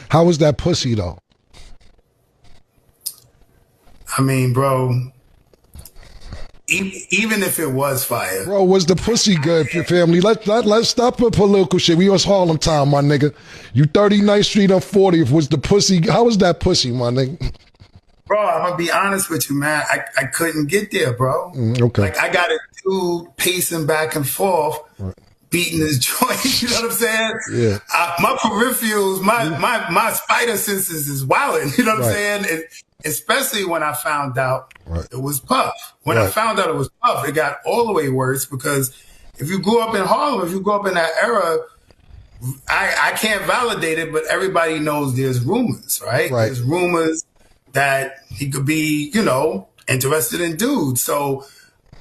How was that pussy though? I mean, bro, even if it was fire, Bro, was the pussy good, family? Let's stop the political shit. We was Harlem time, my nigga. You 39th Street on 40th. Was the pussy, how was that pussy, my nigga? bro, I'm gonna be honest with you, man. I couldn't get there, bro. Okay. Like I got a dude pacing back and forth, Right. beating his joint. You know what I'm saying? Yeah. My peripherals, my spider senses is wilding. You know what I'm Right. saying? And especially when I found out Right. it was Puff. When I Right. found out it was Puff, it got all the way worse because if you grew up in Harlem, if you grew up in that era, I can't validate it, but everybody knows there's rumors, right? Right. There's rumors that he could be, interested in dudes. So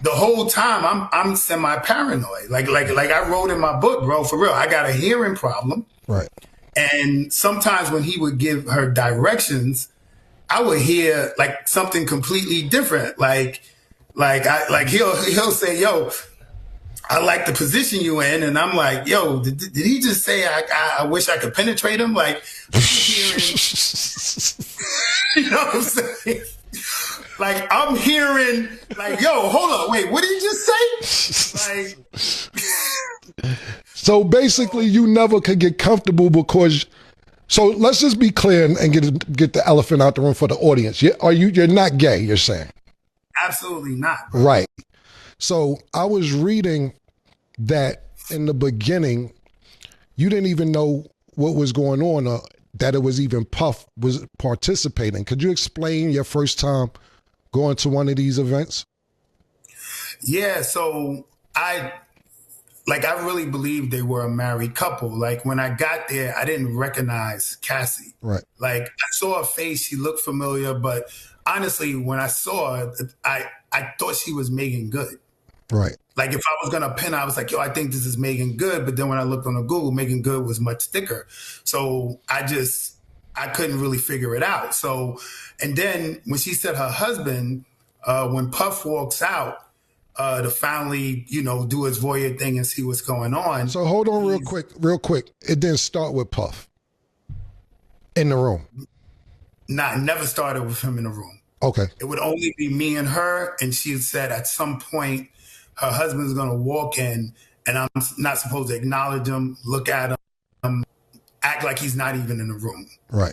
the whole time I'm semi paranoid. Like I wrote in my book, bro, for real. I got a hearing problem. Right. And sometimes when he would give her directions, I would hear like something completely different. Like he'll say, "Yo, I like the position you in," and I'm like, "Yo, did he just say I wish I could penetrate him?" Like I'm hearing, you know what I'm saying? Like I'm hearing, like, "Yo, hold on, wait, what did he just say?" Like, So basically, you never could get comfortable because. So let's just be clear and get the elephant out the room for the audience. You're not gay, you're saying? absolutely not, bro. Right. So I was reading that in the beginning, you didn't even know what was going on, or that it was even Puff was participating. Could you explain your first time going to one of these events? Yeah, so I really believed they were a married couple. Like when I got there, I didn't recognize Cassie. Right. Like I saw her face, she looked familiar, but honestly, when I saw her, I thought she was Megan Good. Right. Like if I was gonna pin her, I was like, yo, I think this is Megan Good. But then when I looked on the Google, Megan Good was much thicker. So I couldn't really figure it out. So, and then when she said her husband, when Puff walks out, to finally, do his voyeur thing and see what's going on. So hold on real quick. It didn't start with Puff in the room. Never started with him in the room. Okay. It would only be me and her. And she said at some point her husband's going to walk in and I'm not supposed to acknowledge him, look at him, act like he's not even in the room. Right.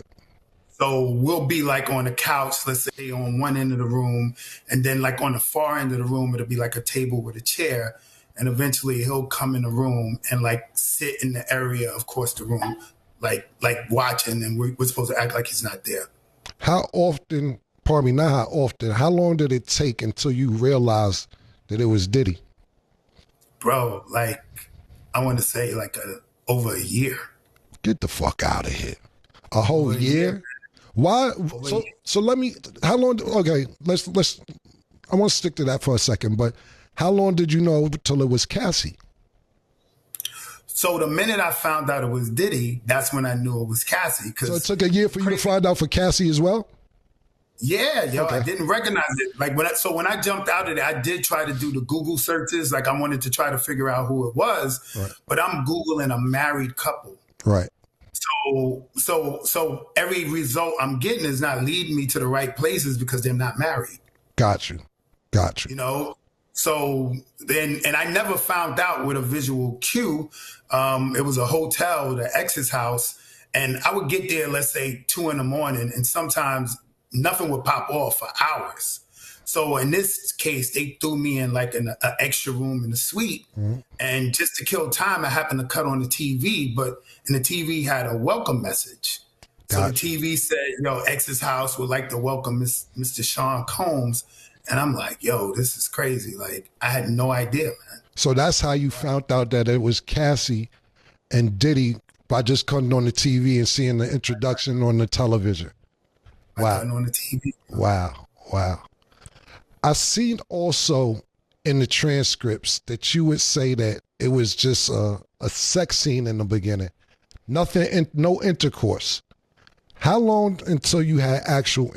So we'll be like on the couch, let's say on one end of the room, and then like on the far end of the room, it'll be like a table with a chair. And eventually he'll come in the room and like sit in the area, of course, the room, like watching, and we're supposed to act like he's not there. How often, pardon me, not how often, how long did it take until you realized that it was Diddy? Bro, like I want to say like over a year. Get the fuck out of here. A whole year? Why? So let me, how long, okay, let's, I want to stick to that for a second, but how long did you know till it was Cassie? So the minute I found out it was Diddy, that's when I knew it was Cassie. So it took a year for you to find out for Cassie as well? Yeah, yo, Okay. I didn't recognize it. Like when I jumped out of it, I did try to do the Google searches. Like I wanted to try to figure out who it was, Right. but I'm Googling a married couple. Right. So every result I'm getting is not leading me to the right places because they're not married. Got you. You know? So then, and I never found out with a visual cue. It was a hotel, the ex's house. And I would get there, let's say 2 a.m, and sometimes nothing would pop off for hours. So in this case, they threw me in like an extra room in the suite. Mm-hmm. And just to kill time, I happened to cut on the TV, and the TV had a welcome message. So the TV said, yo, ex's house would like to welcome Mr. Sean Combs. And I'm like, yo, this is crazy. Like, I had no idea, man. So that's how you found out that it was Cassie and Diddy by just cutting on the TV and seeing the introduction on the television. Wow. Cutting on the TV. Wow. I seen also in the transcripts that you would say that it was just a sex scene in the beginning. Nothing, no intercourse. How long until you had actual